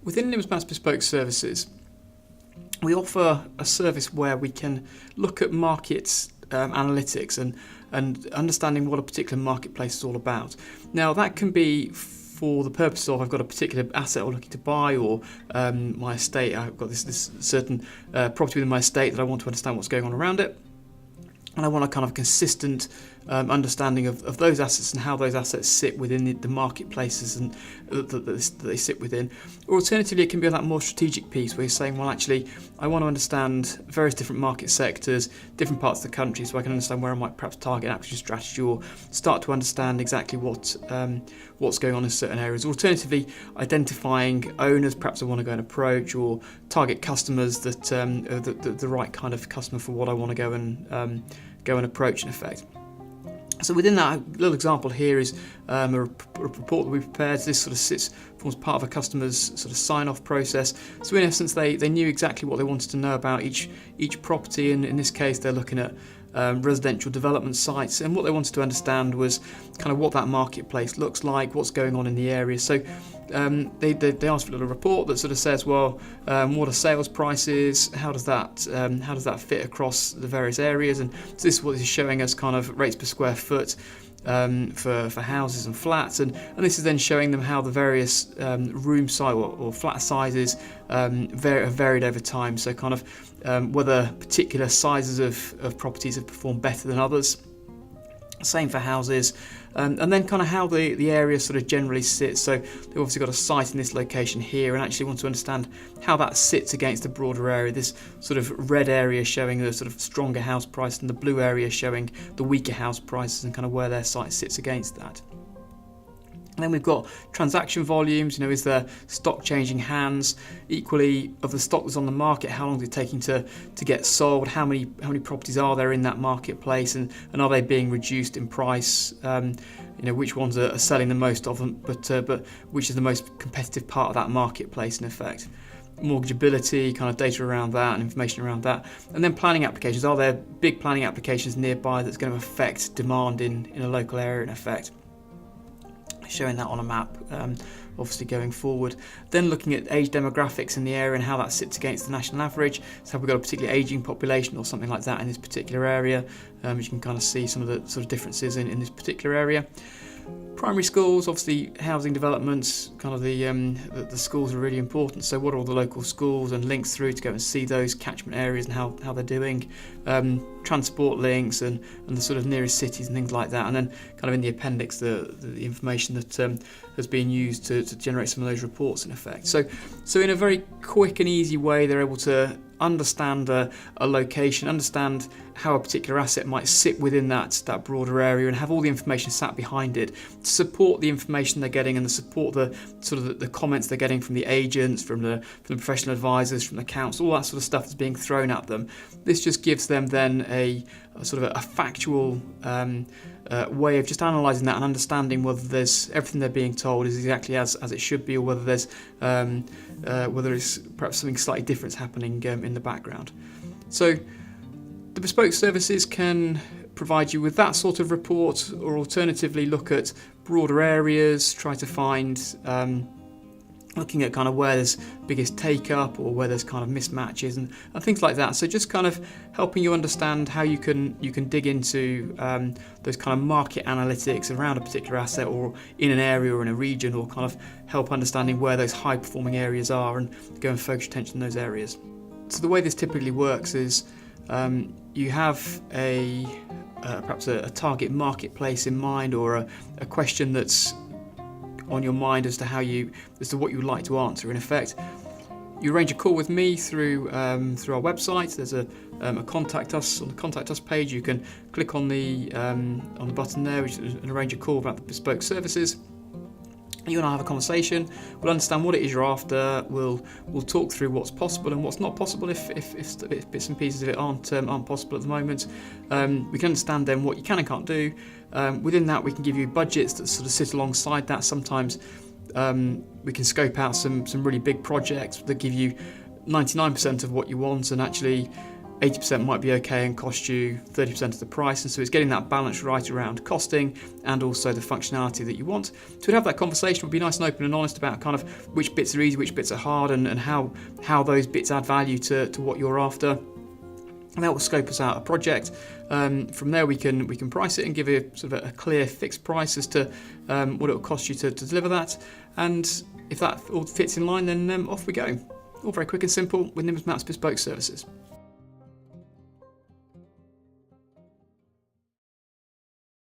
Within Numismat's bespoke services, we offer a service where we can look at markets analytics and understanding what a particular marketplace is all about. Now, that can be for the purpose of I've got a particular asset I'm looking to buy, or my estate, I've got this certain property within my estate that I want to understand what's going on around it. And I want a kind of consistent understanding of those assets and how those assets sit within the marketplaces and that they sit within. Or alternatively, it can be that more strategic piece where you're saying, well, actually, I want to understand various different market sectors, different parts of the country, so I can understand where I might perhaps target acquisition strategy or start to understand exactly what's going on in certain areas. Alternatively, identifying owners perhaps I want to go and approach, or target customers that are the right kind of customer for what I want to go and approach in effect. So within that little example here is a report that we prepared. This sort of forms part of a customer's sort of sign-off process. So in essence, they knew exactly what they wanted to know about each property, and in this case, they're looking at residential development sites, and what they wanted to understand was kind of what that marketplace looks like, what's going on in the area. So they asked for a little report that sort of says, well, what are sales prices? How does that fit across the various areas? And so this is what is showing us kind of rates per square foot for houses and flats, and this is then showing them how the various room size or flat sizes have varied over time. So kind of whether particular sizes of properties have performed better than others. Same for houses. And then kind of how the area sort of generally sits. So they've obviously got a site in this location here, and actually want to understand how that sits against the broader area. This sort of red area showing the sort of stronger house price, and the blue area showing the weaker house prices, and kind of where their site sits against that. And then we've got transaction volumes. Is there stock changing hands? Equally, of the stock that's on the market, how long is it taking to get sold? How many properties are there in that marketplace, and are they being reduced in price? Which ones are selling the most of them, but which is the most competitive part of that marketplace in effect? Mortgageability, kind of data around that and information around that. And then planning applications. Are there big planning applications nearby that's going to affect demand in a local area in effect? Showing that on a map, obviously going forward. Then looking at age demographics in the area and how that sits against the national average. So have we got a particularly ageing population or something like that in this particular area? You can kind of see some of the sort of differences in this particular area. Primary schools, obviously housing developments, kind of the schools are really important. So what are all the local schools, and links through to go and see those catchment areas and how they're doing. Transport links and the sort of nearest cities and things like that. And then kind of in the appendix, the information that has been used to generate some of those reports in effect. So in a very quick and easy way, they're able to understand a location, understand how a particular asset might sit within that broader area, and have all the information sat behind it to support the information they're getting and to support the sort of the comments they're getting from the agents, from the professional advisors, from the council, all that sort of stuff that's being thrown at them. This just gives them then a sort of a factual way of just analysing that and understanding whether there's everything they're being told is exactly as it should be, or whether there's whether it's perhaps something slightly different happening in the background. So the bespoke services can provide you with that sort of report, or alternatively look at broader areas, try to find looking at kind of where there's biggest take up or where there's kind of mismatches and things like that. So just kind of helping you understand how you can dig into those kind of market analytics around a particular asset or in an area or in a region, or kind of help understanding where those high performing areas are and go and focus attention on those areas. So the way this typically works is you have perhaps a target marketplace in mind, or a question that's on your mind as to what you would like to answer. In effect, you arrange a call with me through our website. There's a contact us on the contact us page. You can click on the button there, and arrange a call about the bespoke services. You and I have a conversation. We'll understand what it is you're after. We'll talk through what's possible and what's not possible if bits and pieces of it aren't possible at the moment. We can understand then what you can and can't do. Within that, we can give you budgets that sort of sit alongside that. Sometimes we can scope out some really big projects that give you 99% of what you want, and actually 80% might be okay and cost you 30% of the price. And so it's getting that balance right around costing and also the functionality that you want. So we'd have that conversation. We'd be nice and open and honest about kind of which bits are easy, which bits are hard, and how those bits add value to what you're after. And that will scope us out a project. From there, we can price it and give you sort of a clear fixed price as to what it will cost you to deliver that. And if that all fits in line, then off we go. All very quick and simple with Nimbus Maps Bespoke Services.